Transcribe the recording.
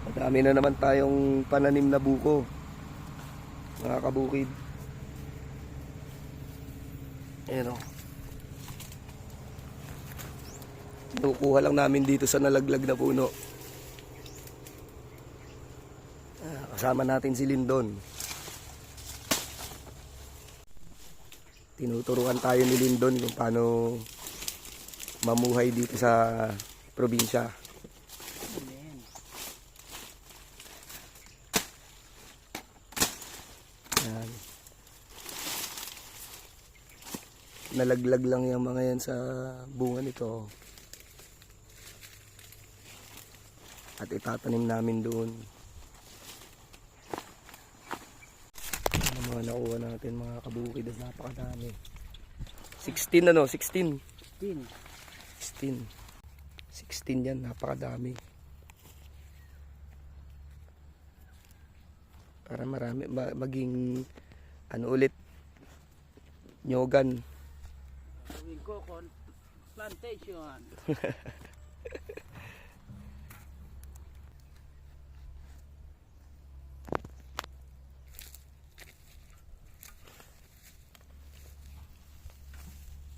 Madami na naman tayong pananim na buko, mga kabukid. Ayan o. Nakukuha lang namin dito sa nalaglag na puno. Kasama natin si Lindon. Tinuturuan tayo ni Lindon kung paano mamuhay dito sa probinsya. Yan. Nalaglag lang yung mga yan sa bunga nito. At itatanim namin doon. Ano mga nakuha natin mga kabukid, napakadami. 16 ano? 16. 16 yan, napakadami. Para marami, maging ano ulit, nyogan. Gawin ko plantation.